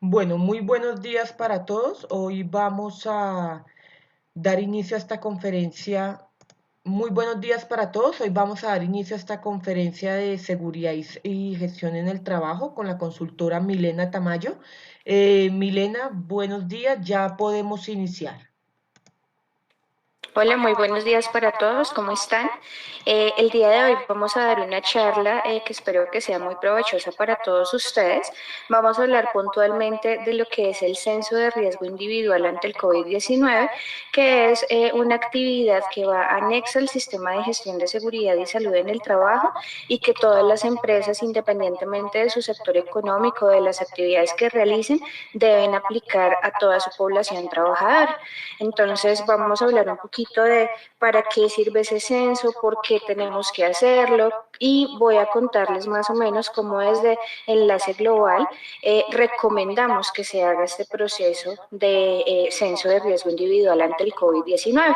Bueno, muy buenos días para todos. Hoy vamos a dar inicio a esta conferencia. Muy buenos días para todos. Hoy vamos a dar inicio a esta conferencia de seguridad y gestión en el trabajo con la consultora Milena Tamayo. Milena, buenos días. Ya podemos iniciar. Hola, muy buenos días para todos, ¿cómo están? El día de hoy vamos a dar una charla que espero que sea muy provechosa para todos ustedes. Vamos a hablar puntualmente de lo que es el censo de riesgo individual ante el COVID-19, que es una actividad que va anexa al sistema de gestión de seguridad y salud en el trabajo y que todas las empresas, independientemente de su sector económico, de las actividades que realicen, deben aplicar a toda su población trabajadora. Entonces vamos a hablar un poquito de para qué sirve ese censo, por qué tenemos que hacerlo y voy a contarles más o menos cómo desde Enlace Global recomendamos que se haga este proceso de censo de riesgo individual ante el COVID-19.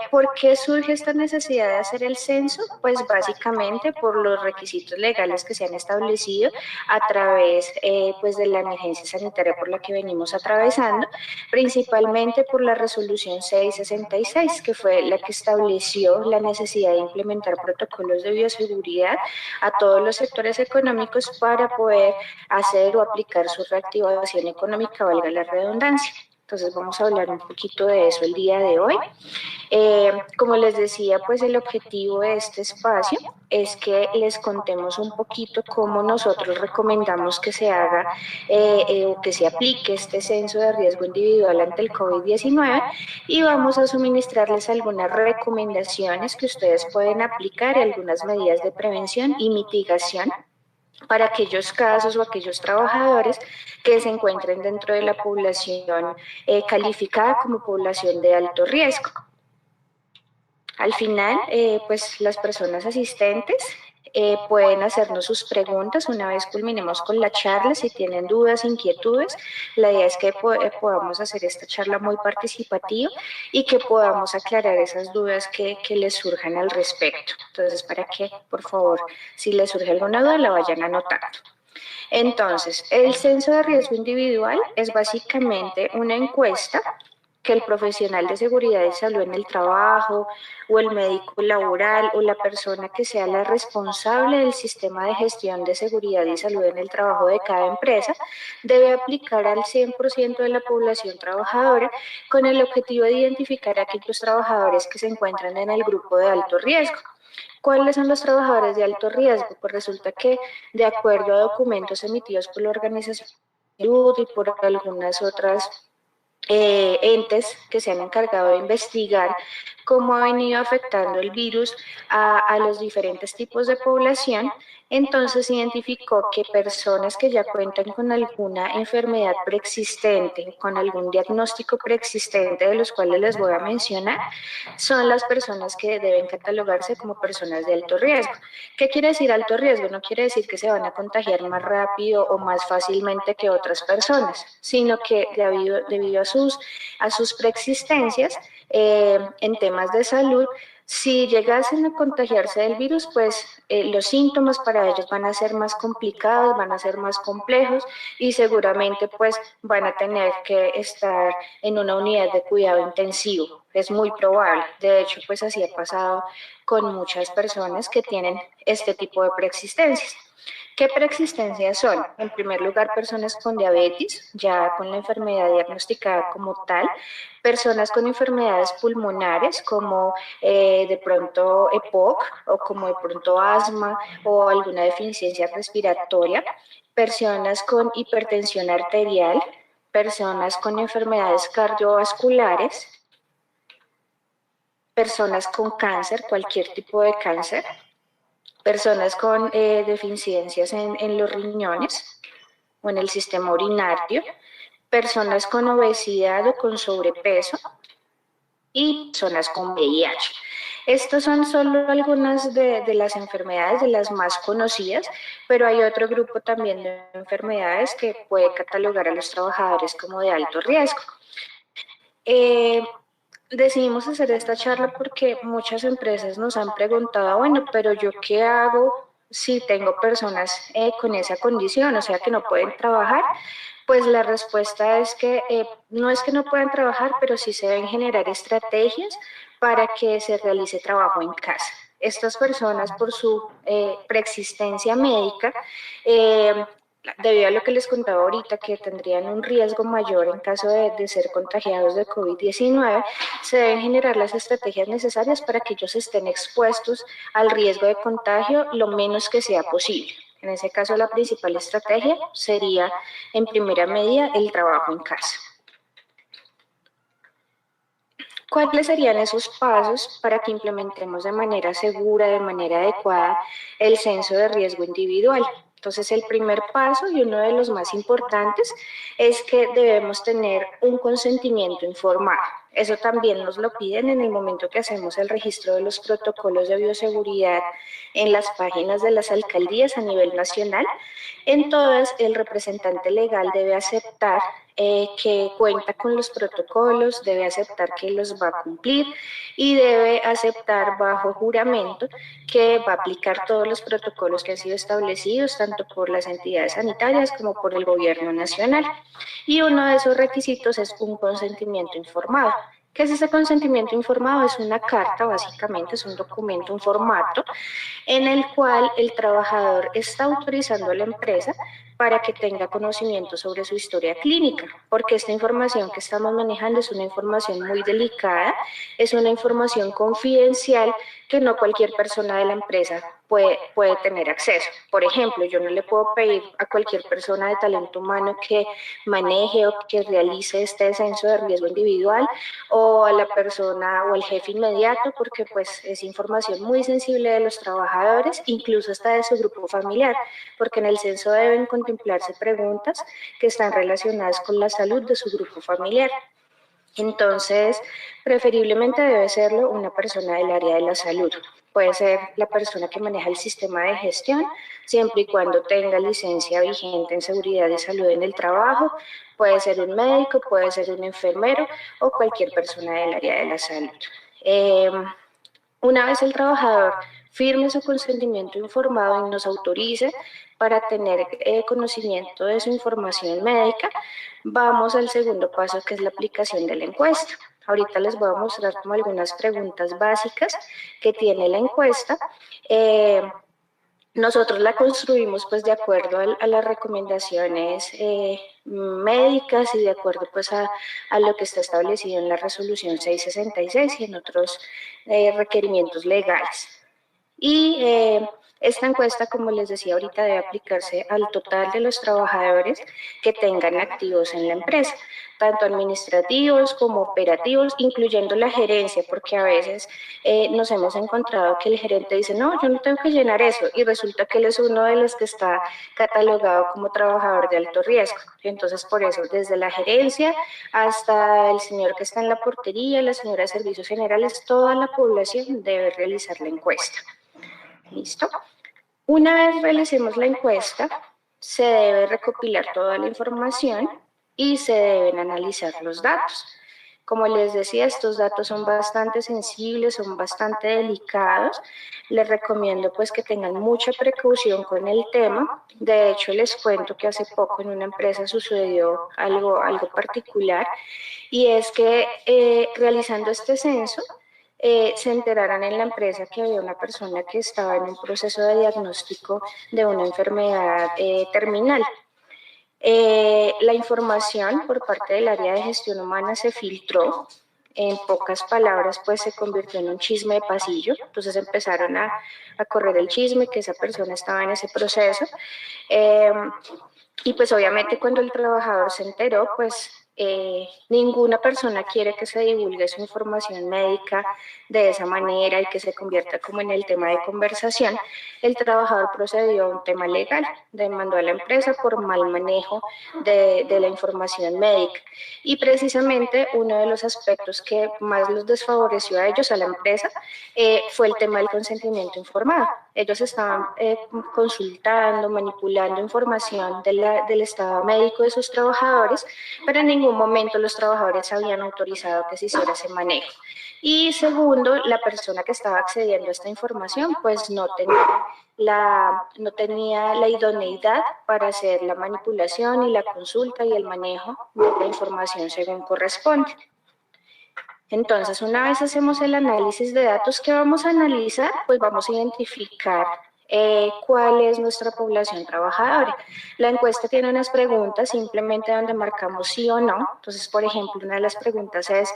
¿Por qué surge esta necesidad de hacer el censo? Pues básicamente por los requisitos legales que se han establecido a través pues de la emergencia sanitaria por la que venimos atravesando, principalmente por la resolución 666, que fue la que estableció la necesidad de implementar protocolos de bioseguridad a todos los sectores económicos para poder hacer o aplicar su reactivación económica, valga la redundancia. Entonces vamos a hablar un poquito de eso el día de hoy. Como les decía, pues el objetivo de este espacio es que les contemos un poquito cómo nosotros recomendamos que se haga o que se aplique este censo de riesgo individual ante el COVID-19 y vamos a suministrarles algunas recomendaciones que ustedes pueden aplicar y algunas medidas de prevención y mitigación para aquellos casos o aquellos trabajadores que se encuentren dentro de la población calificada como población de alto riesgo. Al final, pues las personas asistentes pueden hacernos sus preguntas una vez culminemos con la charla, si tienen dudas, inquietudes. La idea es que podamos hacer esta charla muy participativa y que podamos aclarar esas dudas que les surjan al respecto. Entonces, para que, por favor, si les surge alguna duda, la vayan anotando. Entonces, el censo de riesgo individual es básicamente una encuesta que el profesional de seguridad y salud en el trabajo o el médico laboral o la persona que sea la responsable del sistema de gestión de seguridad y salud en el trabajo de cada empresa debe aplicar al 100% de la población trabajadora con el objetivo de identificar a aquellos trabajadores que se encuentran en el grupo de alto riesgo. ¿Cuáles son los trabajadores de alto riesgo? Pues resulta que, de acuerdo a documentos emitidos por la Organización de Salud y por algunas otras entes que se han encargado de investigar cómo ha venido afectando el virus a los diferentes tipos de población, entonces identificó que personas que ya cuentan con alguna enfermedad preexistente, con algún diagnóstico preexistente de los cuales les voy a mencionar, son las personas que deben catalogarse como personas de alto riesgo. ¿Qué quiere decir alto riesgo? No quiere decir que se van a contagiar más rápido o más fácilmente que otras personas, sino que debido a sus preexistencias en temas de salud, si llegasen a contagiarse del virus, pues los síntomas para ellos van a ser más complicados, van a ser más complejos y seguramente pues van a tener que estar en una unidad de cuidado intensivo. Es muy probable. De hecho, pues así ha pasado con muchas personas que tienen este tipo de preexistencias. ¿Qué preexistencias son? En primer lugar, personas con diabetes, ya con la enfermedad diagnosticada como tal, personas con enfermedades pulmonares como de pronto EPOC o como de pronto asma o alguna deficiencia respiratoria, personas con hipertensión arterial, personas con enfermedades cardiovasculares, personas con cáncer, cualquier tipo de cáncer, personas con deficiencias en los riñones o en el sistema urinario, personas con obesidad o con sobrepeso y personas con VIH. Estas son solo algunas de las enfermedades, de las más conocidas, pero hay otro grupo también de enfermedades que puede catalogar a los trabajadores como de alto riesgo. Decidimos hacer esta charla porque muchas empresas nos han preguntado, bueno, pero ¿yo qué hago si tengo personas con esa condición, o sea, que no pueden trabajar? Pues la respuesta es que no es que no puedan trabajar, pero sí se deben generar estrategias para que se realice trabajo en casa. Estas personas, por su preexistencia médica, debido a lo que les contaba ahorita, que tendrían un riesgo mayor en caso de ser contagiados de COVID-19, se deben generar las estrategias necesarias para que ellos estén expuestos al riesgo de contagio lo menos que sea posible. En ese caso, la principal estrategia sería, en primera medida, el trabajo en casa. ¿Cuáles serían esos pasos para que implementemos de manera segura, de manera adecuada, el censo de riesgo individual? Entonces, el primer paso y uno de los más importantes es que debemos tener un consentimiento informado. Eso también nos lo piden en el momento que hacemos el registro de los protocolos de bioseguridad en las páginas de las alcaldías a nivel nacional. En todas, el representante legal debe aceptar que cuenta con los protocolos, debe aceptar que los va a cumplir y debe aceptar bajo juramento que va a aplicar todos los protocolos que han sido establecidos tanto por las entidades sanitarias como por el gobierno nacional. Y uno de esos requisitos es un consentimiento informado. ¿Qué es ese consentimiento informado? Es una carta, básicamente, es un documento, un formato, en el cual el trabajador está autorizando a la empresa para que tenga conocimiento sobre su historia clínica, porque esta información que estamos manejando es una información muy delicada, es una información confidencial que no cualquier persona de la empresa puede tener acceso. Por ejemplo, yo no le puedo pedir a cualquier persona de talento humano que maneje o que realice este censo de riesgo individual o a la persona o al jefe inmediato, porque pues es información muy sensible de los trabajadores, incluso hasta de su grupo familiar, porque en el censo deben contemplarse preguntas que están relacionadas con la salud de su grupo familiar. Entonces, preferiblemente debe serlo una persona del área de la salud. Puede ser la persona que maneja el sistema de gestión, siempre y cuando tenga licencia vigente en seguridad y salud en el trabajo. Puede ser un médico, puede ser un enfermero o cualquier persona del área de la salud. Una vez el trabajador firme su consentimiento informado y nos autorice para tener conocimiento de su información médica, vamos al segundo paso, que es la aplicación de la encuesta. Ahorita les voy a mostrar como algunas preguntas básicas que tiene la encuesta. Nosotros la construimos pues de acuerdo a las recomendaciones médicas y de acuerdo pues a lo que está establecido en la resolución 666 y en otros requerimientos legales. Y esta encuesta, como les decía ahorita, debe aplicarse al total de los trabajadores que tengan activos en la empresa, tanto administrativos como operativos, incluyendo la gerencia, porque a veces nos hemos encontrado que el gerente dice, no, yo no tengo que llenar eso, y resulta que él es uno de los que está catalogado como trabajador de alto riesgo. Entonces, por eso, desde la gerencia hasta el señor que está en la portería, la señora de servicios generales, toda la población debe realizar la encuesta. ¿Listo? Una vez realicemos la encuesta, se debe recopilar toda la información y se deben analizar los datos. Como les decía, estos datos son bastante sensibles, son bastante delicados. Les recomiendo pues que tengan mucha precaución con el tema. De hecho, les cuento que hace poco en una empresa sucedió algo particular, y es que realizando este censo, se enteraron en la empresa que había una persona que estaba en un proceso de diagnóstico de una enfermedad terminal. La información por parte del área de gestión humana se filtró. En pocas palabras, pues se convirtió en un chisme de pasillo. Entonces empezaron a correr el chisme que esa persona estaba en ese proceso. Y pues obviamente cuando el trabajador se enteró, pues ninguna persona quiere que se divulgue su información médica de esa manera y que se convierta como en el tema de conversación. El trabajador procedió a un tema legal, demandó a la empresa por mal manejo de la información médica. Y precisamente uno de los aspectos que más los desfavoreció a ellos, a la empresa, fue el tema del consentimiento informado. Ellos estaban consultando, manipulando información del estado médico de sus trabajadores, pero en ningún momento los trabajadores habían autorizado que se hiciera ese manejo. Y segundo, la persona que estaba accediendo a esta información pues no tenía la idoneidad para hacer la manipulación y la consulta y el manejo de la información según corresponde. Entonces, una vez hacemos el análisis de datos que vamos a analizar, pues vamos a identificar cuál es nuestra población trabajadora. La encuesta tiene unas preguntas simplemente donde marcamos sí o no. Entonces, por ejemplo, una de las preguntas es,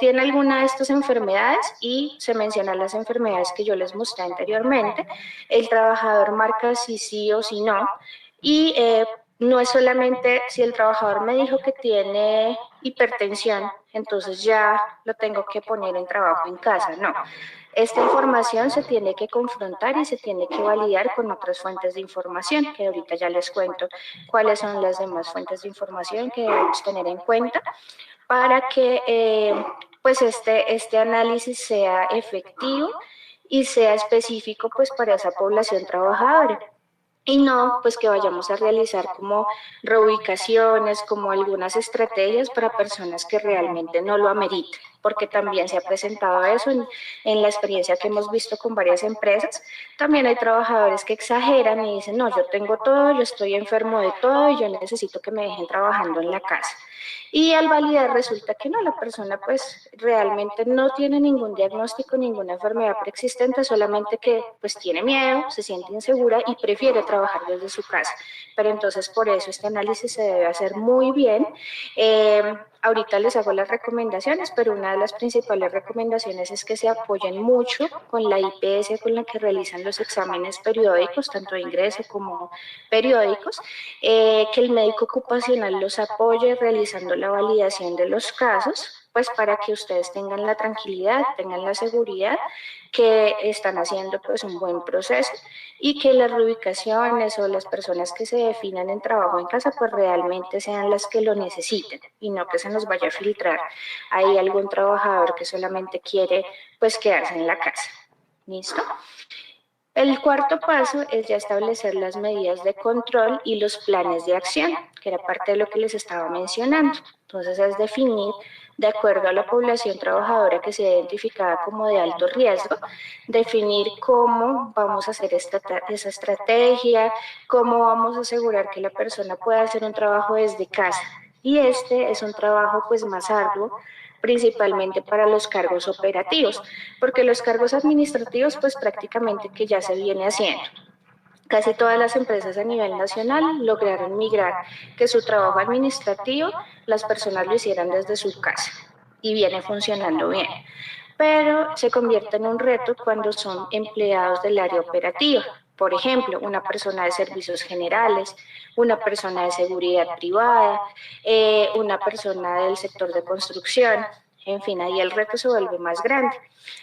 ¿tiene alguna de estas enfermedades? Y se mencionan las enfermedades que yo les mostré anteriormente. El trabajador marca si sí o si no. Y no es solamente si el trabajador me dijo que tiene hipertensión, entonces ya lo tengo que poner en trabajo en casa, no. Esta información se tiene que confrontar y se tiene que validar con otras fuentes de información, que ahorita ya les cuento cuáles son las demás fuentes de información que debemos tener en cuenta para que pues este análisis sea efectivo y sea específico pues para esa población trabajadora. Y no, pues que vayamos a realizar como reubicaciones, como algunas estrategias para personas que realmente no lo ameriten, porque también se ha presentado eso en la experiencia que hemos visto con varias empresas. También hay trabajadores que exageran y dicen, no, yo tengo todo, yo estoy enfermo de todo y yo necesito que me dejen trabajando en la casa. Y al validar resulta que no, la persona pues realmente no tiene ningún diagnóstico, ninguna enfermedad preexistente, solamente que pues tiene miedo, se siente insegura y prefiere trabajar desde su casa. Pero entonces por eso este análisis se debe hacer muy bien. Ahorita les hago las recomendaciones, pero una de las principales recomendaciones es que se apoyen mucho con la IPS con la que realizan los exámenes periódicos, tanto de ingreso como periódicos, que el médico ocupacional los apoye realizando la validación de los casos, pues para que ustedes tengan la tranquilidad, tengan la seguridad que están haciendo pues un buen proceso y que las reubicaciones o las personas que se definan en trabajo en casa pues realmente sean las que lo necesiten y no que se nos vaya a filtrar ahí algún trabajador que solamente quiere pues quedarse en la casa. ¿Listo? El cuarto paso es ya establecer las medidas de control y los planes de acción, que era parte de lo que les estaba mencionando. Entonces es definir, de acuerdo a la población trabajadora que sea identificada como de alto riesgo, definir cómo vamos a hacer esa estrategia, cómo vamos a asegurar que la persona pueda hacer un trabajo desde casa. Y este es un trabajo pues más arduo, principalmente para los cargos operativos, porque los cargos administrativos pues prácticamente que ya se viene haciendo. Casi todas las empresas a nivel nacional lograron migrar que su trabajo administrativo las personas lo hicieran desde su casa y viene funcionando bien. Pero se convierte en un reto cuando son empleados del área operativa. Por ejemplo, una persona de servicios generales, una persona de seguridad privada, una persona del sector de construcción. En fin, ahí el reto se vuelve más grande.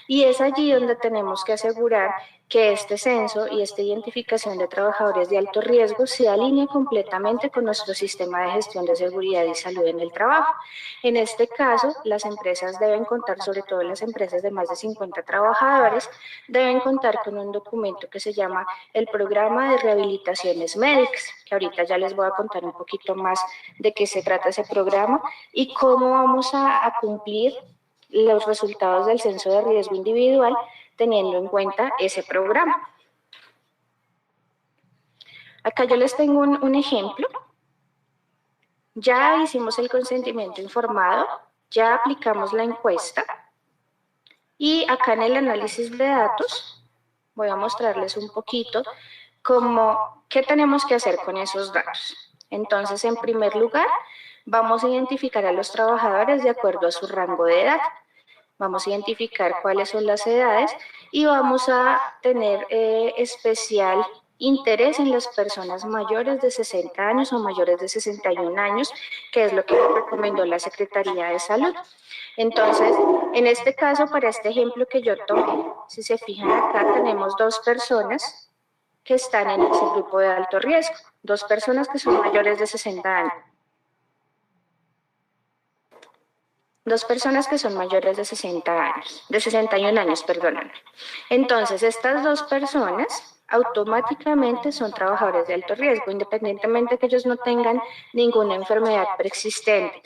Y es allí donde tenemos que asegurar que este censo y esta identificación de trabajadores de alto riesgo se alinee completamente con nuestro sistema de gestión de seguridad y salud en el trabajo. En este caso, las empresas deben contar, sobre todo las empresas de más de 50 trabajadores, deben contar con un documento que se llama el Programa de Rehabilitaciones Médicas, que ahorita ya les voy a contar un poquito más de qué se trata ese programa y cómo vamos a cumplir los resultados del censo de riesgo individual teniendo en cuenta ese programa. Acá yo les tengo un ejemplo. Ya hicimos el consentimiento informado, ya aplicamos la encuesta y acá en el análisis de datos voy a mostrarles un poquito cómo, qué tenemos que hacer con esos datos. Entonces, en primer lugar, vamos a identificar a los trabajadores de acuerdo a su rango de edad. Vamos a identificar cuáles son las edades y vamos a tener especial interés en las personas mayores de 60 años o mayores de 61 años, que es lo que recomendó la Secretaría de Salud. Entonces, en este caso, para este ejemplo que yo tomé, si se fijan acá, tenemos dos personas que están en ese grupo de alto riesgo, dos personas que son mayores de 60 años. dos personas que son mayores de 60 años, de 61 años, perdóname. Entonces, estas dos personas automáticamente son trabajadores de alto riesgo, independientemente que ellos no tengan ninguna enfermedad preexistente.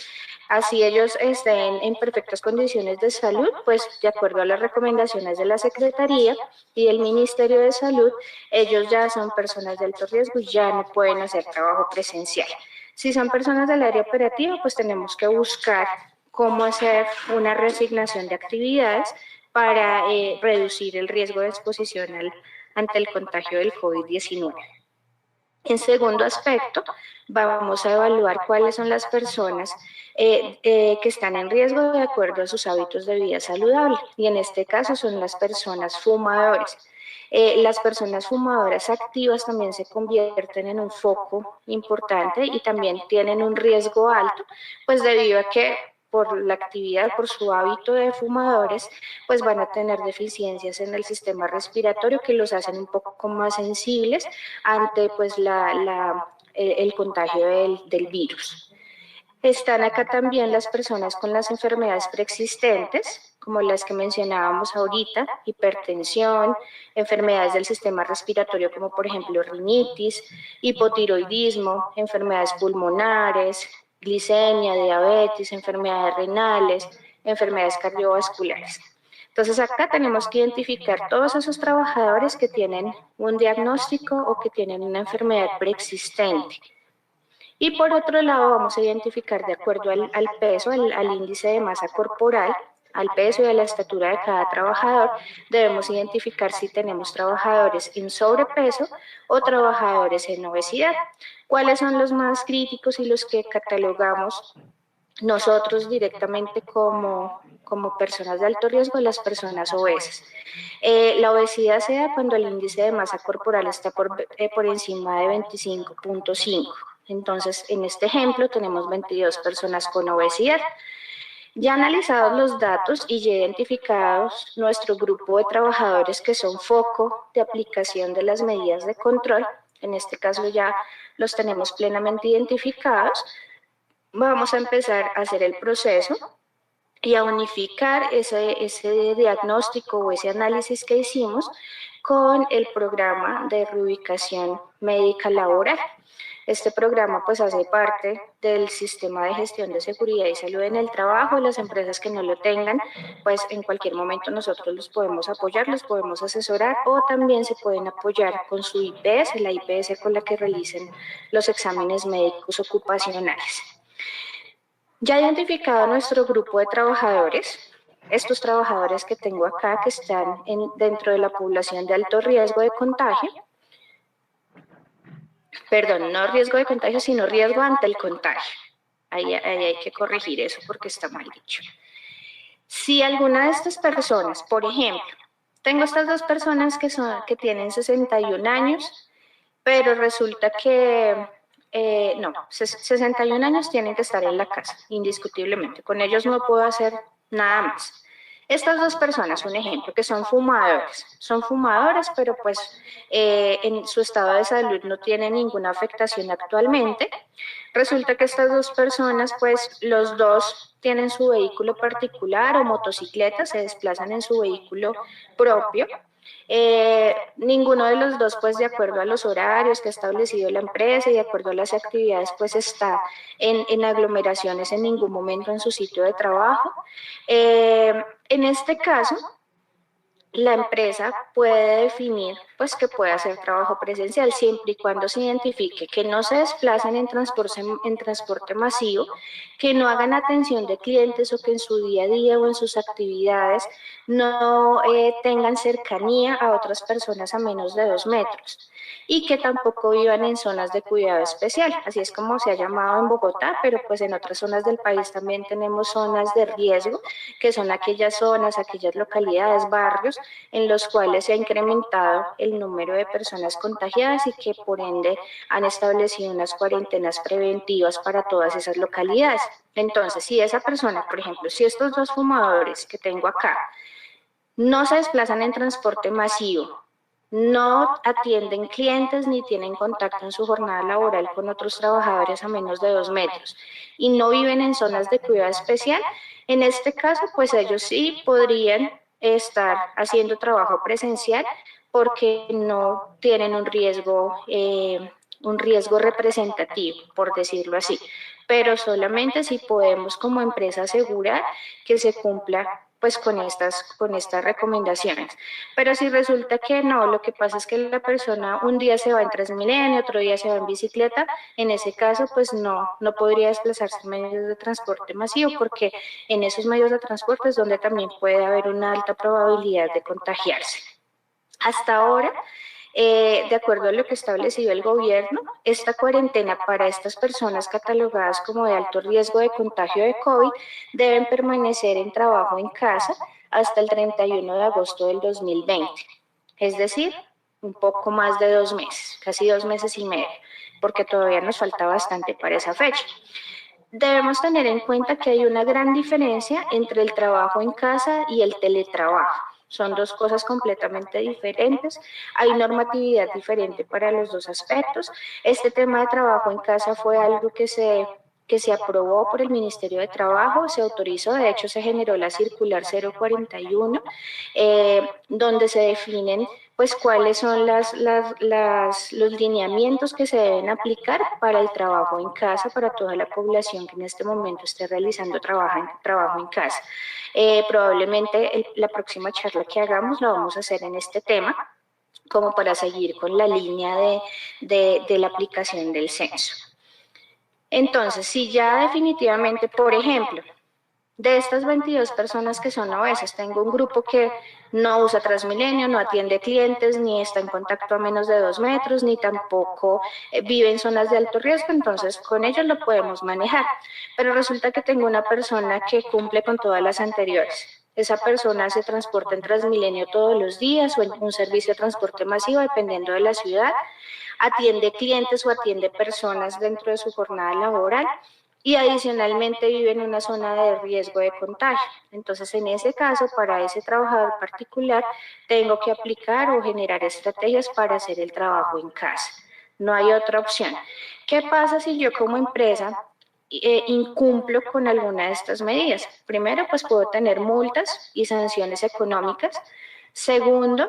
Así ellos estén en perfectas condiciones de salud, pues de acuerdo a las recomendaciones de la Secretaría y el Ministerio de Salud, ellos ya son personas de alto riesgo y ya no pueden hacer trabajo presencial. Si son personas del área operativa, pues tenemos que buscar cómo hacer una reasignación de actividades para reducir el riesgo de exposición ante el contagio del COVID-19. En segundo aspecto, vamos a evaluar cuáles son las personas que están en riesgo de acuerdo a sus hábitos de vida saludable. Y en este caso son las personas fumadoras. Las personas fumadoras activas también se convierten en un foco importante y también tienen un riesgo alto, pues debido a que por la actividad, por su hábito de fumadores, pues van a tener deficiencias en el sistema respiratorio que los hacen un poco más sensibles ante pues el contagio del virus. Están acá también las personas con las enfermedades preexistentes, como las que mencionábamos ahorita, hipertensión, enfermedades del sistema respiratorio como por ejemplo rinitis, hipotiroidismo, enfermedades pulmonares, glicemia, diabetes, enfermedades renales, enfermedades cardiovasculares. Entonces acá tenemos que identificar todos esos trabajadores que tienen un diagnóstico o que tienen una enfermedad preexistente. Y por otro lado vamos a identificar de acuerdo al peso, al índice de masa corporal, al peso y a la estatura de cada trabajador, debemos identificar si tenemos trabajadores en sobrepeso o trabajadores en obesidad. ¿Cuáles son los más críticos y los que catalogamos nosotros directamente como personas de alto riesgo? Las personas obesas? La obesidad se da cuando el índice de masa corporal está por encima de 25.5. Entonces, en este ejemplo tenemos 22 personas con obesidad. Ya analizados los datos y ya identificados nuestro grupo de trabajadores que son foco de aplicación de las medidas de control, en este caso ya los tenemos plenamente identificados, vamos a empezar a hacer el proceso y a unificar ese diagnóstico o ese análisis que hicimos con el programa de reubicación médica laboral. Este programa pues hace parte del sistema de gestión de seguridad y salud en el trabajo. Las empresas que no lo tengan, pues en cualquier momento nosotros los podemos apoyar, los podemos asesorar o también se pueden apoyar con su IPS, la IPS con la que realicen los exámenes médicos ocupacionales. Ya identificado nuestro grupo de trabajadores, estos trabajadores que tengo acá que están dentro de la población de alto riesgo de contagio, perdón, no riesgo de contagio, sino riesgo ante el contagio. Ahí hay que corregir eso porque está mal dicho. Si alguna de estas personas, por ejemplo, tengo estas dos personas que tienen 61 años, pero resulta que no, 61 años tienen que estar en la casa, indiscutiblemente. Con ellos no puedo hacer nada más. Estas dos personas, un ejemplo, que son fumadores, pero pues en su estado de salud no tienen ninguna afectación actualmente. Resulta que estas dos personas, pues los dos tienen su vehículo particular o motocicleta, se desplazan en su vehículo propio. Ninguno de los dos, pues de acuerdo a los horarios que ha establecido la empresa y de acuerdo a las actividades, pues está en aglomeraciones en ningún momento en su sitio de trabajo. En este caso, la empresa puede definir pues que puede hacer trabajo presencial siempre y cuando se identifique que no se desplacen en transporte masivo, que no hagan atención de clientes o que en su día a día o en sus actividades no tengan cercanía a otras personas a menos de 2 metros y que tampoco vivan en zonas de cuidado especial, así es como se ha llamado en Bogotá, pero pues en otras zonas del país también tenemos zonas de riesgo, que son aquellas zonas, aquellas localidades, barrios, en los cuales se ha incrementado el número de personas contagiadas y que por ende han establecido unas cuarentenas preventivas para todas esas localidades. Entonces, si esa persona, por ejemplo, si estos dos fumadores que tengo acá no se desplazan en transporte masivo, no atienden clientes ni tienen contacto en su jornada laboral con otros trabajadores a menos de 2 metros y no viven en zonas de cuidado especial, en este caso, pues ellos sí podrían estar haciendo trabajo presencial porque no tienen un riesgo representativo, por decirlo así, pero solamente si podemos como empresa asegurar que se cumpla pues con estas recomendaciones. Pero si resulta que no, lo que pasa es que la persona un día se va en Transmilenio, otro día se va en bicicleta, en ese caso pues no podría desplazarse en medios de transporte masivo porque en esos medios de transporte es donde también puede haber una alta probabilidad de contagiarse. Hasta ahora, de acuerdo a lo que ha establecido el gobierno, esta cuarentena para estas personas catalogadas como de alto riesgo de contagio de COVID deben permanecer en trabajo en casa hasta el 31 de agosto del 2020, es decir, un poco más de 2 meses, casi 2 meses y medio, porque todavía nos falta bastante para esa fecha. Debemos tener en cuenta que hay una gran diferencia entre el trabajo en casa y el teletrabajo. Son dos cosas completamente diferentes. Hay normatividad diferente para los dos aspectos. Este tema de trabajo en casa fue algo que se aprobó por el Ministerio de Trabajo, se autorizó, de hecho se generó la circular 041, donde se definen pues cuáles son los lineamientos que se deben aplicar para el trabajo en casa, para toda la población que en este momento esté realizando trabajo en casa. Probablemente la próxima charla que hagamos la vamos a hacer en este tema, como para seguir con la línea de la aplicación del censo. Entonces, si ya definitivamente, por ejemplo, de estas 22 personas que son obesas, tengo un grupo que no usa Transmilenio, no atiende clientes, ni está en contacto a menos de 2 metros, ni tampoco vive en zonas de alto riesgo, entonces con ellos lo podemos manejar. Pero resulta que tengo una persona que cumple con todas las anteriores. Esa persona se transporta en Transmilenio todos los días o en un servicio de transporte masivo, dependiendo de la ciudad, atiende clientes o atiende personas dentro de su jornada laboral y adicionalmente vive en una zona de riesgo de contagio. Entonces, en ese caso, para ese trabajador particular, tengo que aplicar o generar estrategias para hacer el trabajo en casa. No hay otra opción. ¿Qué pasa si yo como empresa incumplo con alguna de estas medidas? Primero, pues puedo tener multas y sanciones económicas. Segundo,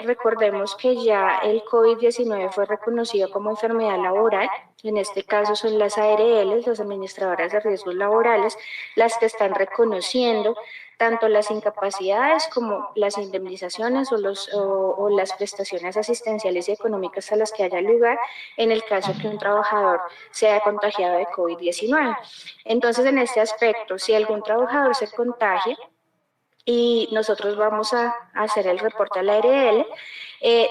recordemos que ya el COVID-19 fue reconocido como enfermedad laboral. En este caso son las ARLs, las administradoras de riesgos laborales, las que están reconociendo tanto las incapacidades como las indemnizaciones o las prestaciones asistenciales y económicas a las que haya lugar en el caso que un trabajador sea contagiado de COVID-19. Entonces, en este aspecto, si algún trabajador se contagia, y nosotros vamos a hacer el reporte a la ARL,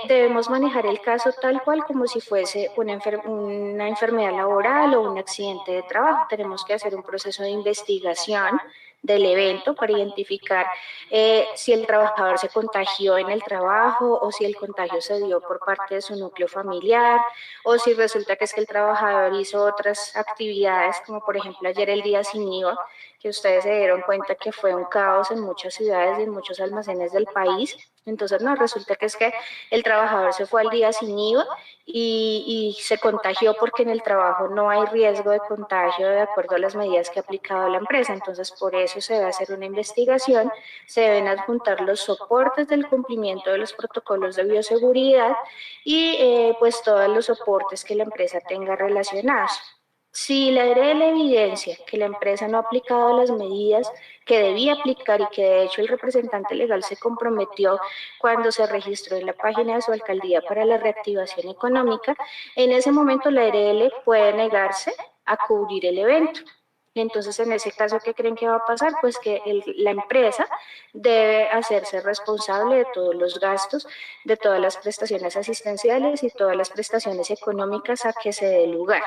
debemos manejar el caso tal cual como si fuese una enfermedad laboral o un accidente de trabajo. Tenemos que hacer un proceso de investigación del evento para identificar si el trabajador se contagió en el trabajo o si el contagio se dio por parte de su núcleo familiar o si resulta que es que el trabajador hizo otras actividades como por ejemplo ayer el día sin IVA, que ustedes se dieron cuenta que fue un caos en muchas ciudades y en muchos almacenes del país. Entonces, no, resulta que es que el trabajador se fue al día sin IVA y se contagió porque en el trabajo no hay riesgo de contagio de acuerdo a las medidas que ha aplicado la empresa. Entonces, por eso se debe hacer una investigación, se deben adjuntar los soportes del cumplimiento de los protocolos de bioseguridad y pues todos los soportes que la empresa tenga relacionados. Si la ARL evidencia que la empresa no ha aplicado las medidas que debía aplicar y que de hecho el representante legal se comprometió cuando se registró en la página de su alcaldía para la reactivación económica, en ese momento la ARL puede negarse a cubrir el evento. Entonces, en ese caso, ¿qué creen que va a pasar? Pues que la empresa debe hacerse responsable de todos los gastos, de todas las prestaciones asistenciales y todas las prestaciones económicas a que se dé lugar.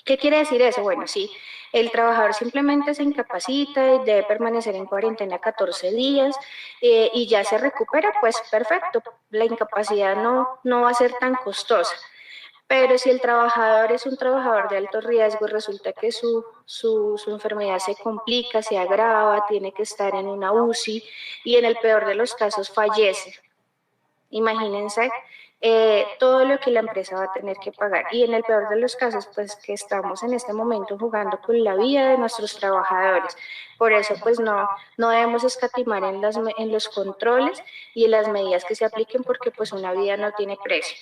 ¿Qué quiere decir eso? Bueno, si el trabajador simplemente se incapacita y debe permanecer en cuarentena 14 días y ya se recupera, pues perfecto, la incapacidad no va a ser tan costosa. Pero si el trabajador es un trabajador de alto riesgo y resulta que su enfermedad se complica, se agrava, tiene que estar en una UCI y en el peor de los casos fallece, Imagínense todo lo que la empresa va a tener que pagar. Y en el peor de los casos, pues que estamos en este momento jugando con la vida de nuestros trabajadores. Por eso, pues no debemos escatimar en los controles y en las medidas que se apliquen, porque pues una vida no tiene precio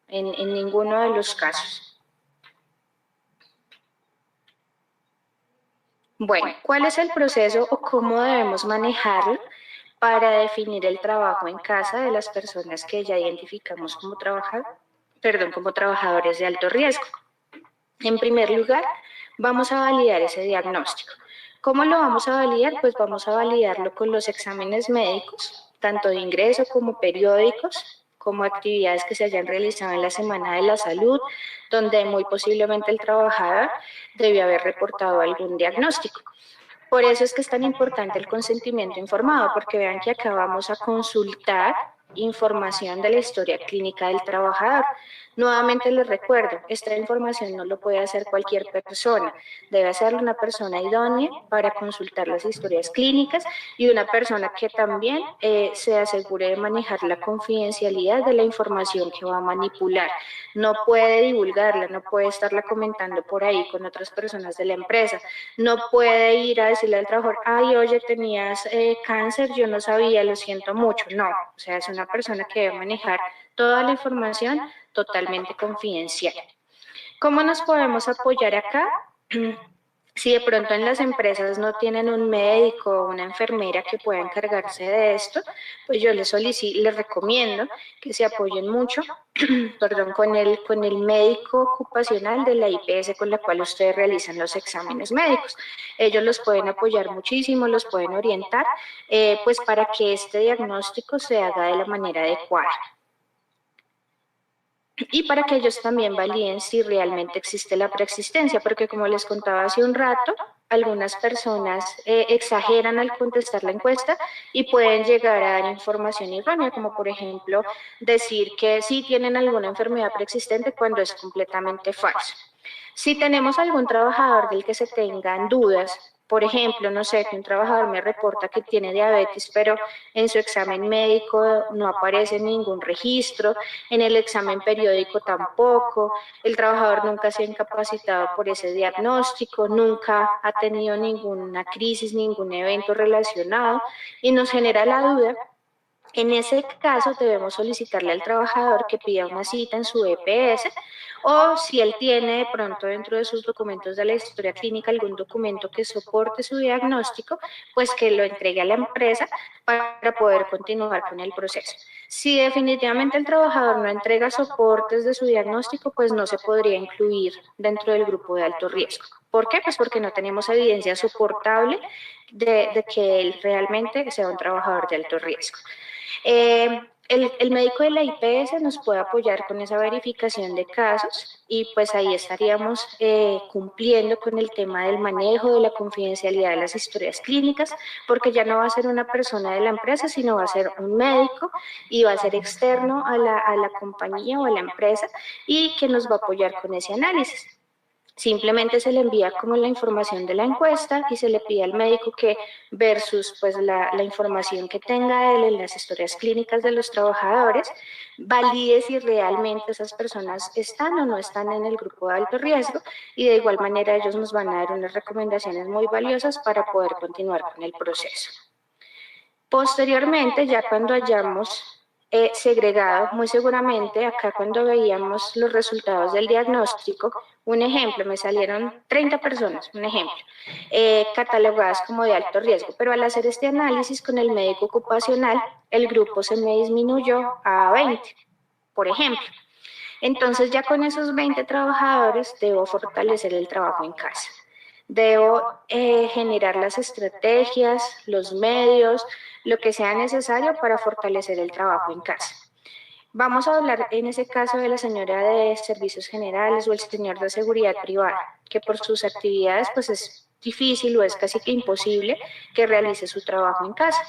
en ninguno de los casos. Bueno, ¿cuál es el proceso o cómo debemos manejarlo para definir el trabajo en casa de las personas que ya identificamos como trabajadores de alto riesgo? En primer lugar, vamos a validar ese diagnóstico. ¿Cómo lo vamos a validar? Pues vamos a validarlo con los exámenes médicos, tanto de ingreso como periódicos, como actividades que se hayan realizado en la Semana de la Salud, donde muy posiblemente el trabajador debió haber reportado algún diagnóstico. Por eso es que es tan importante el consentimiento informado, porque vean que acá vamos a consultar información de la historia clínica del trabajador. Nuevamente les recuerdo, esta información no lo puede hacer cualquier persona, debe hacerlo una persona idónea para consultar las historias clínicas y una persona que también se asegure de manejar la confidencialidad de la información que va a manipular. No puede divulgarla, no puede estarla comentando por ahí con otras personas de la empresa, no puede ir a decirle al trabajador, ay, oye, tenías cáncer, yo no sabía, lo siento mucho. No, o sea, es una persona que debe manejar toda la información totalmente confidencial. ¿Cómo nos podemos apoyar acá? Si de pronto en las empresas no tienen un médico o una enfermera que pueda encargarse de esto, pues yo les recomiendo que se apoyen mucho con el médico ocupacional de la IPS con la cual ustedes realizan los exámenes médicos. Ellos los pueden apoyar muchísimo, los pueden orientar, pues para que este diagnóstico se haga de la manera adecuada. Y para que ellos también validen si realmente existe la preexistencia, porque como les contaba hace un rato, algunas personas exageran al contestar la encuesta y pueden llegar a dar información errónea, como por ejemplo decir que sí tienen alguna enfermedad preexistente cuando es completamente falso. Si tenemos algún trabajador del que se tengan dudas, por ejemplo, no sé, que un trabajador me reporta que tiene diabetes, pero en su examen médico no aparece ningún registro, en el examen periódico tampoco, el trabajador nunca se ha incapacitado por ese diagnóstico, nunca ha tenido ninguna crisis, ningún evento relacionado y nos genera la duda. En ese caso debemos solicitarle al trabajador que pida una cita en su EPS o si él tiene de pronto dentro de sus documentos de la historia clínica algún documento que soporte su diagnóstico, pues que lo entregue a la empresa para poder continuar con el proceso. Si definitivamente el trabajador no entrega soportes de su diagnóstico, pues no se podría incluir dentro del grupo de alto riesgo. ¿Por qué? Pues porque no tenemos evidencia soportable de que él realmente sea un trabajador de alto riesgo. El médico de la IPS nos puede apoyar con esa verificación de casos y pues ahí estaríamos cumpliendo con el tema del manejo de la confidencialidad de las historias clínicas, porque ya no va a ser una persona de la empresa, sino va a ser un médico y va a ser externo a la compañía o a la empresa y que nos va a apoyar con ese análisis. Simplemente se le envía como la información de la encuesta y se le pide al médico que versus pues la información que tenga él en las historias clínicas de los trabajadores, valide si realmente esas personas están o no están en el grupo de alto riesgo y de igual manera ellos nos van a dar unas recomendaciones muy valiosas para poder continuar con el proceso. Posteriormente, ya cuando hayamos segregado, muy seguramente acá cuando veíamos los resultados del diagnóstico, un ejemplo, me salieron 30 personas, un ejemplo, catalogadas como de alto riesgo, pero al hacer este análisis con el médico ocupacional, el grupo se me disminuyó a 20, por ejemplo. Entonces ya con esos 20 trabajadores debo fortalecer el trabajo en casa. Debo generar las estrategias, los medios, lo que sea necesario para fortalecer el trabajo en casa. Vamos a hablar en ese caso de la señora de servicios generales o el señor de seguridad privada, que por sus actividades pues es difícil o es casi que imposible que realice su trabajo en casa.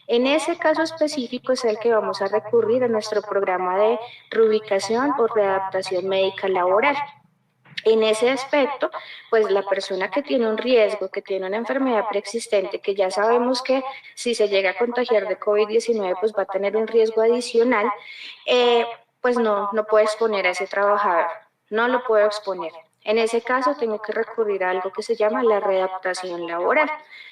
En ese caso específico es el que vamos a recurrir a nuestro programa de reubicación o readaptación médica laboral. En ese aspecto, pues la persona que tiene un riesgo, que tiene una enfermedad preexistente, que ya sabemos que si se llega a contagiar de COVID-19, pues va a tener un riesgo adicional, pues no puede exponer a ese trabajador, no lo puedo exponer. En ese caso, tengo que recurrir a algo que se llama la readaptación laboral.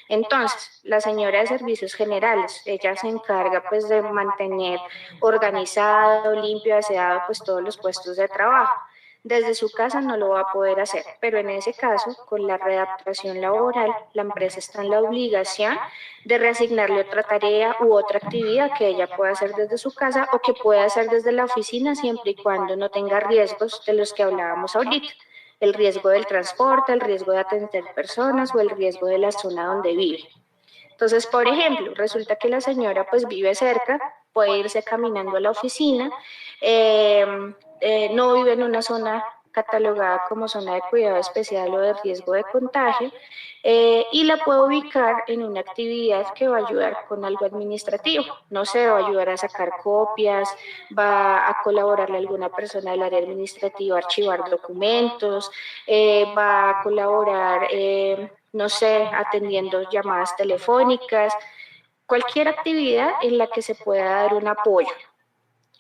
Entonces, la señora de servicios generales, ella se encarga pues de mantener organizado, limpio, aseado pues todos los puestos de trabajo. Desde su casa no lo va a poder hacer, pero en ese caso, con la readaptación laboral, la empresa está en la obligación de reasignarle otra tarea u otra actividad que ella pueda hacer desde su casa o que pueda hacer desde la oficina siempre y cuando no tenga riesgos de los que hablábamos ahorita. El riesgo del transporte, el riesgo de atender personas o el riesgo de la zona donde vive. Entonces, por ejemplo, resulta que la señora pues vive cerca, puede irse caminando a la oficina, eh, no vive en una zona catalogada como zona de cuidado especial o de riesgo de contagio, y la puedo ubicar en una actividad que va a ayudar con algo administrativo. No sé, va a ayudar a sacar copias, va a colaborarle a alguna persona del área administrativa a archivar documentos, va a colaborar, no sé, atendiendo llamadas telefónicas, cualquier actividad en la que se pueda dar un apoyo.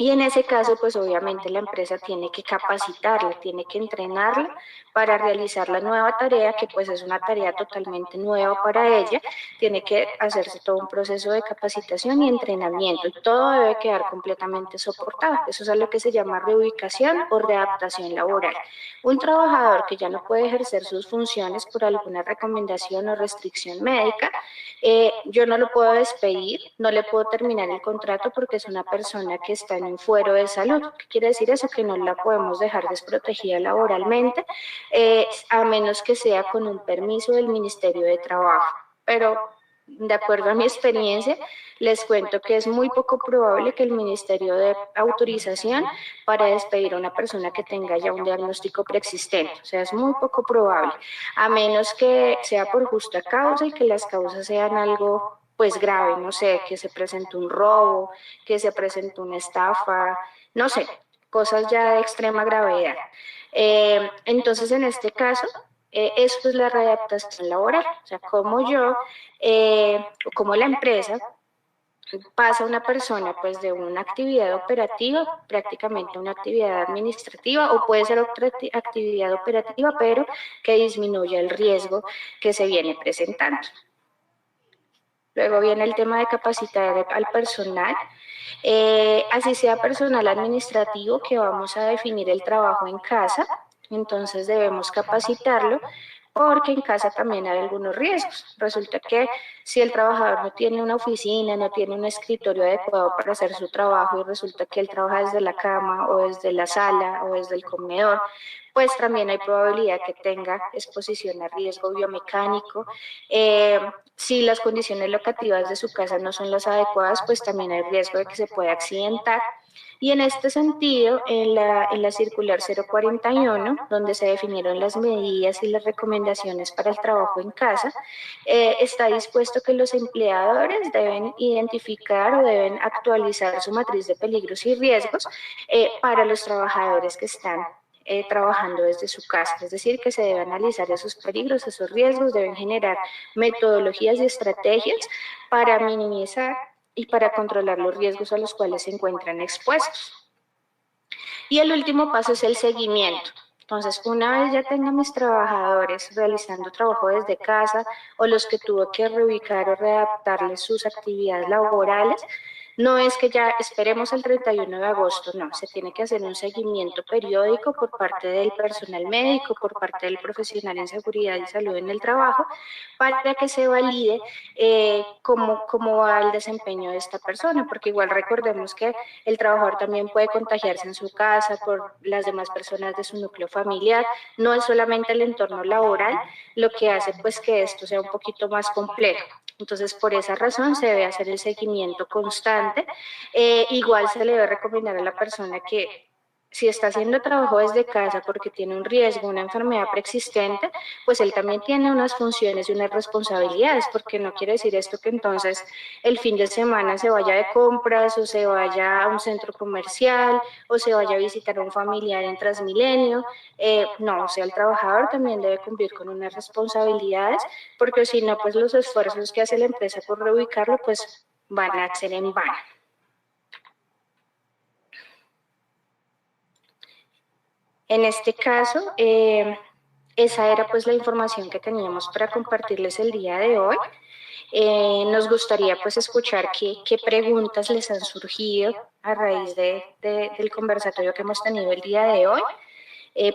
Y en ese caso, pues obviamente la empresa tiene que capacitarla, tiene que entrenarla para realizar la nueva tarea, que pues es una tarea totalmente nueva para ella. Tiene que hacerse todo un proceso de capacitación y entrenamiento y todo debe quedar completamente soportado. Eso es lo que se llama reubicación o readaptación laboral. Un trabajador que ya no puede ejercer sus funciones por alguna recomendación o restricción médica, yo no lo puedo despedir, no le puedo terminar el contrato porque es una persona que está en un fuero de salud. ¿Qué quiere decir eso? Que no la podemos dejar desprotegida laboralmente, a menos que sea con un permiso del Ministerio de Trabajo. Pero de acuerdo a mi experiencia, les cuento que es muy poco probable que el Ministerio dé autorización para despedir a una persona que tenga ya un diagnóstico preexistente. O sea, es muy poco probable, a menos que sea por justa causa y que las causas sean algo pues grave, no sé, que se presentó un robo, que se presentó una estafa, no sé, cosas ya de extrema gravedad. Entonces, en este caso, eso es la readaptación laboral, o sea, como yo, como la empresa pasa una persona pues de una actividad operativa prácticamente a una actividad administrativa o puede ser otra actividad operativa pero que disminuya el riesgo que se viene presentando. Luego viene el tema de capacitar al personal, así sea personal administrativo que vamos a definir el trabajo en casa, entonces debemos capacitarlo porque en casa también hay algunos riesgos. Resulta que si el trabajador no tiene una oficina, no tiene un escritorio adecuado para hacer su trabajo y resulta que él trabaja desde la cama o desde la sala o desde el comedor, pues también hay probabilidad que tenga exposición a riesgo biomecánico. Si las condiciones locativas de su casa no son las adecuadas, pues también hay riesgo de que se pueda accidentar. Y en este sentido, en la circular 041, donde se definieron las medidas y las recomendaciones para el trabajo en casa, está dispuesto que los empleadores deben identificar o deben actualizar su matriz de peligros y riesgos para los trabajadores que están trabajando desde su casa, es decir, que se debe analizar esos peligros, esos riesgos, deben generar metodologías y estrategias para minimizar y para controlar los riesgos a los cuales se encuentran expuestos. Y el último paso es el seguimiento. Entonces, una vez ya tenga mis trabajadores realizando trabajo desde casa o los que tuvo que reubicar o readaptarles sus actividades laborales, no es que ya esperemos el 31 de agosto, no, se tiene que hacer un seguimiento periódico por parte del personal médico, por parte del profesional en seguridad y salud en el trabajo, para que se valide cómo va el desempeño de esta persona, porque igual recordemos que el trabajador también puede contagiarse en su casa por las demás personas de su núcleo familiar, no es solamente el entorno laboral lo que hace pues que esto sea un poquito más complejo. Entonces, por esa razón se debe hacer el seguimiento constante. Igual se le debe recomendar a la persona que si está haciendo trabajo desde casa porque tiene un riesgo, una enfermedad preexistente, pues él también tiene unas funciones y unas responsabilidades, porque no quiere decir esto que entonces el fin de semana se vaya de compras o se vaya a un centro comercial o se vaya a visitar a un familiar en Transmilenio. No, o sea, el trabajador también debe cumplir con unas responsabilidades, porque si no, pues los esfuerzos que hace la empresa por reubicarlo, pues van a ser en vano. En este caso, esa era pues la información que teníamos para compartirles el día de hoy. Nos gustaría pues escuchar qué preguntas les han surgido a raíz del conversatorio que hemos tenido el día de hoy,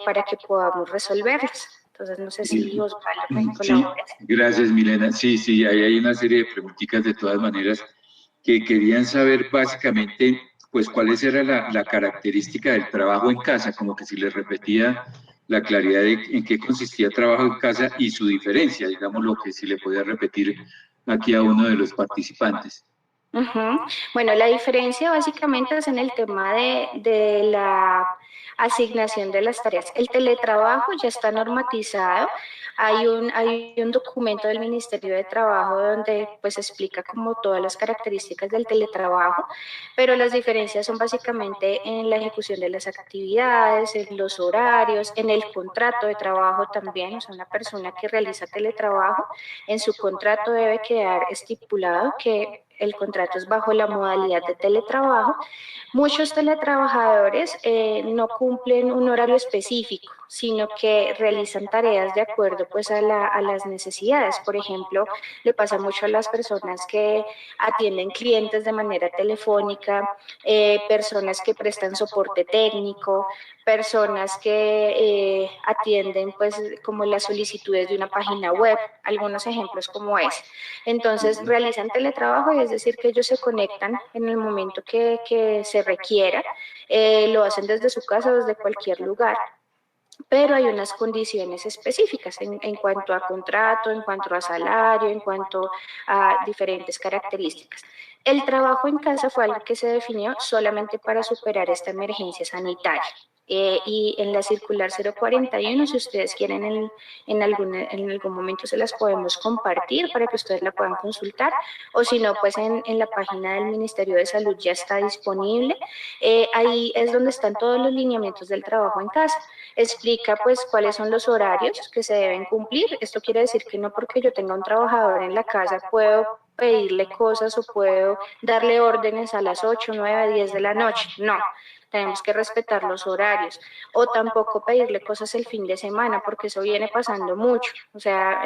para que podamos resolverlas. Entonces, no sé si Osvaldo me colabora. Sí, gracias Milena. Sí, sí, ahí hay una serie de preguntitas de todas maneras que querían saber básicamente, pues, cuál era la característica del trabajo en casa, como que si les repetía la claridad de en qué consistía trabajo en casa y su diferencia, digamos, lo que si le podía repetir aquí a uno de los participantes. Bueno, la diferencia básicamente es en el tema de la asignación de las tareas. El teletrabajo ya está normatizado. Hay un documento del Ministerio de Trabajo donde pues explica como todas las características del teletrabajo, pero las diferencias son básicamente en la ejecución de las actividades, en los horarios, en el contrato de trabajo también. O sea, una persona que realiza teletrabajo, en su contrato debe quedar estipulado que el contrato es bajo la modalidad de teletrabajo. Muchos teletrabajadores no cumplen un horario específico, sino que realizan tareas de acuerdo pues a las necesidades. Por ejemplo, le pasa mucho a las personas que atienden clientes de manera telefónica, personas que prestan soporte técnico, personas que atienden pues como las solicitudes de una página web, algunos ejemplos como es. Entonces realizan teletrabajo y es decir que ellos se conectan en el momento que se requiera, lo hacen desde su casa o desde cualquier lugar, pero hay unas condiciones específicas en cuanto a contrato, en cuanto a salario, en cuanto a diferentes características. El trabajo en casa fue algo que se definió solamente para superar esta emergencia sanitaria. Y en la circular 041, si ustedes quieren en algún momento se las podemos compartir para que ustedes la puedan consultar, o si no, pues en la página del Ministerio de Salud ya está disponible. Ahí es donde están todos los lineamientos del trabajo en casa. Explica pues cuáles son los horarios que se deben cumplir. Esto quiere decir que no porque yo tenga un trabajador en la casa puedo pedirle cosas o puedo darle órdenes a las 8, 9, 10 de la noche. No, tenemos que respetar los horarios, o tampoco pedirle cosas el fin de semana, porque eso viene pasando mucho. O sea,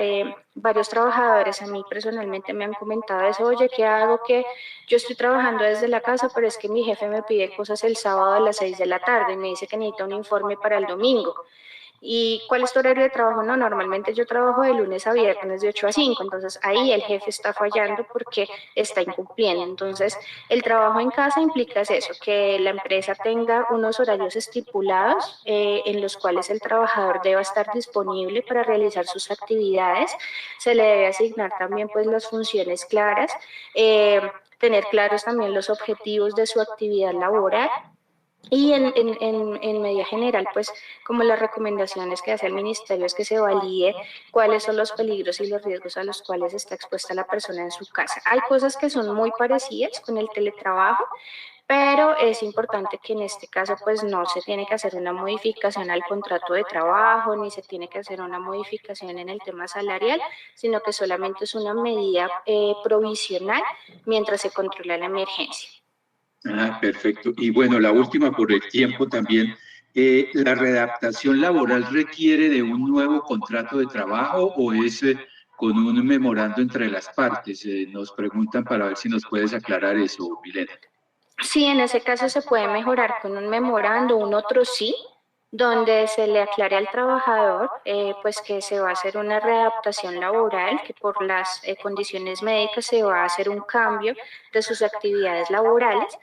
varios trabajadores a mí personalmente me han comentado eso: oye, ¿qué hago? Que yo estoy trabajando desde la casa, pero es que mi jefe me pide cosas el sábado a las 6 de la tarde y me dice que necesita un informe para el domingo. ¿Y cuál es tu horario de trabajo? No, normalmente yo trabajo de lunes a viernes de 8 a 5, entonces ahí el jefe está fallando porque está incumpliendo. Entonces, el trabajo en casa implica eso, que la empresa tenga unos horarios estipulados en los cuales el trabajador deba estar disponible para realizar sus actividades. Se le debe asignar también pues las funciones claras, tener claros también los objetivos de su actividad laboral. Y en medida general, pues como las recomendaciones que hace el ministerio es que se valide cuáles son los peligros y los riesgos a los cuales está expuesta la persona en su casa. Hay cosas que son muy parecidas con el teletrabajo, pero es importante que en este caso pues no se tiene que hacer una modificación al contrato de trabajo, ni se tiene que hacer una modificación en el tema salarial, sino que solamente es una medida provisional mientras se controla la emergencia. Ah, perfecto. Y bueno, la última por el tiempo también. ¿La readaptación laboral requiere de un nuevo contrato de trabajo o es con un memorando entre las partes? Nos preguntan para ver si nos puedes aclarar eso, Milena. Sí, en ese caso se puede mejorar con un memorando, un otro sí, donde se le aclare al trabajador pues que se va a hacer una readaptación laboral, que por las condiciones médicas se va a hacer un cambio de sus actividades laborales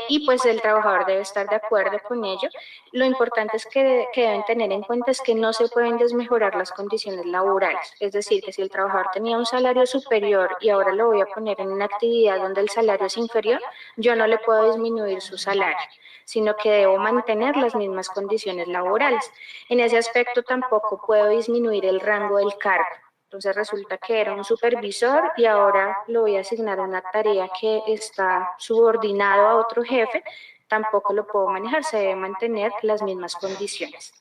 y pues el trabajador debe estar de acuerdo con ello. Lo importante es que deben tener en cuenta es que no se pueden desmejorar las condiciones laborales, es decir, que si el trabajador tenía un salario superior y ahora lo voy a poner en una actividad donde el salario es inferior, yo no le puedo disminuir su salario, sino que debo mantener las mismas condiciones laborales. En ese aspecto tampoco puedo disminuir el rango del cargo. Entonces resulta que era un supervisor y ahora lo voy a asignar a una tarea que está subordinado a otro jefe, tampoco lo puedo manejar, se debe mantener las mismas condiciones.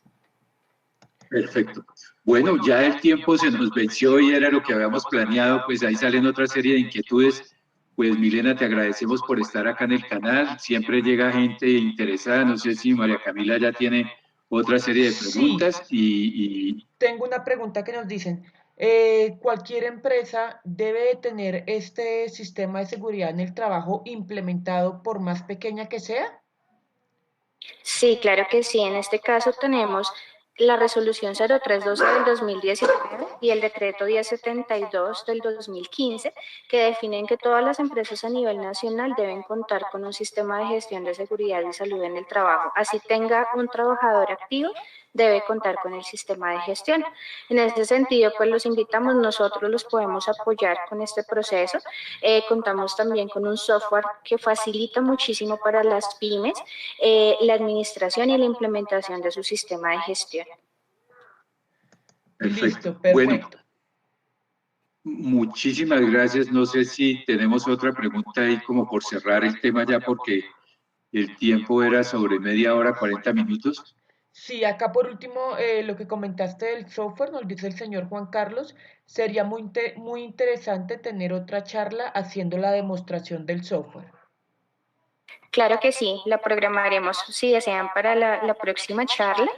Perfecto. Bueno, ya el tiempo se nos venció y era lo que habíamos planeado, pues ahí salen otra serie de inquietudes. Pues Milena, te agradecemos por estar acá en el canal. Siempre llega gente interesada. No sé si María Camila ya tiene otra serie de Sí, preguntas y tengo una pregunta que nos dicen. ¿Cualquier empresa debe de tener este sistema de seguridad en el trabajo implementado por más pequeña que sea? Sí, claro que sí. En este caso tenemos la resolución 032 del 2019 y el decreto 1072 del 2015, que definen que todas las empresas a nivel nacional deben contar con un sistema de gestión de seguridad y salud en el trabajo. Así tenga un trabajador activo, debe contar con el sistema de gestión. En ese sentido, pues los invitamos, nosotros los podemos apoyar con este proceso. Contamos también con un software que facilita muchísimo para las pymes la administración y la implementación de su sistema de gestión. perfecto. Listo, Bueno, perfecto. muchísimas gracias. No sé si tenemos otra pregunta ahí como por cerrar el tema ya porque el tiempo era sobre media hora, 40 minutos. Sí, acá por último, lo que comentaste del software, nos dice el señor Juan Carlos, sería muy interesante tener otra charla haciendo la demostración del software. Claro que sí, la programaremos si desean para la próxima charla.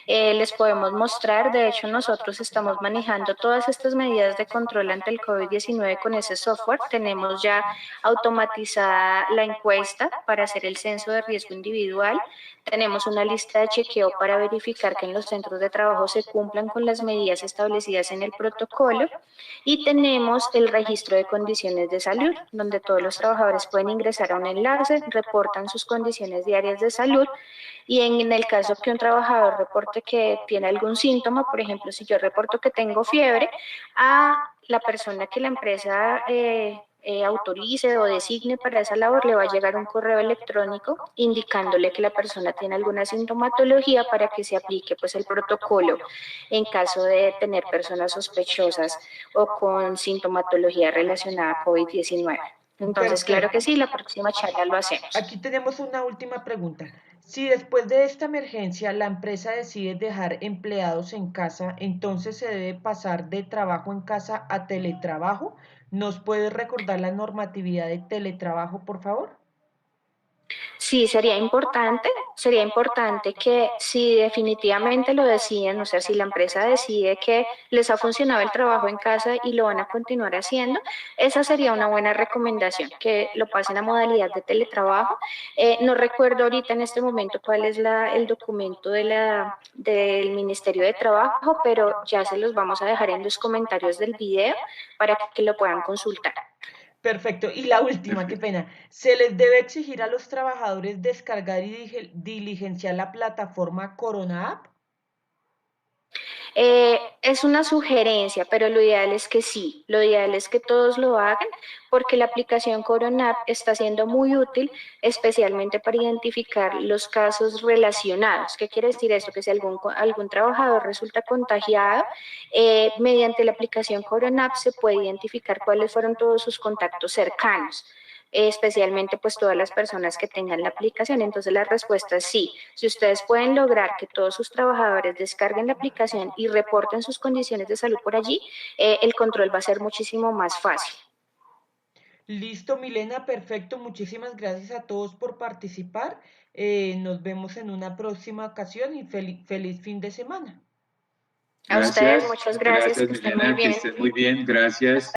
Les podemos mostrar, de hecho nosotros estamos manejando todas estas medidas de control ante el COVID-19 con ese software. Tenemos ya automatizada la encuesta para hacer el censo de riesgo individual. Tenemos una lista de chequeo para verificar que en los centros de trabajo se cumplan con las medidas establecidas en el protocolo y tenemos el registro de condiciones de salud, donde todos los trabajadores pueden ingresar a un enlace, reportan sus condiciones diarias de salud y en el caso que un trabajador reporte que tiene algún síntoma, por ejemplo, si yo reporto que tengo fiebre, a la persona que la empresa autorice o designe para esa labor, le va a llegar un correo electrónico indicándole que la persona tiene alguna sintomatología para que se aplique pues el protocolo en caso de tener personas sospechosas o con sintomatología relacionada a COVID-19. Entonces, claro que Perfecto. sí, la próxima charla lo hacemos. Aquí tenemos una última pregunta. Si después de esta emergencia la empresa decide dejar empleados en casa, entonces se debe pasar de trabajo en casa a teletrabajo. ¿Nos puedes recordar la normatividad de teletrabajo, por favor? Sí, sería importante que si definitivamente lo deciden, o sea, si la empresa decide que les ha funcionado el trabajo en casa y lo van a continuar haciendo, esa sería una buena recomendación, que lo pasen a modalidad de teletrabajo. No recuerdo ahorita en este momento cuál es el documento del Ministerio de Trabajo, pero ya se los vamos a dejar en los comentarios del video para que lo puedan consultar. Perfecto. Y la última, qué Perfecto. pena. ¿Se les debe exigir a los trabajadores descargar y diligenciar la plataforma Corona App? Es una sugerencia, pero lo ideal es que sí, lo ideal es que todos lo hagan porque la aplicación Coronap está siendo muy útil, especialmente para identificar los casos relacionados. ¿Qué quiere decir esto? Que si algún trabajador resulta contagiado, mediante la aplicación Coronap se puede identificar cuáles fueron todos sus contactos cercanos, especialmente pues todas las personas que tengan la aplicación. Entonces la respuesta es sí. Si ustedes pueden lograr que todos sus trabajadores descarguen la aplicación y reporten sus condiciones de salud por allí, el control va a ser muchísimo más fácil. Listo, Milena, perfecto. Muchísimas gracias a todos por participar. Nos vemos en una próxima ocasión y feliz fin de semana. A ustedes Gracias, muchas gracias, gracias que estén muy Milena, que bien. estés muy bien, gracias.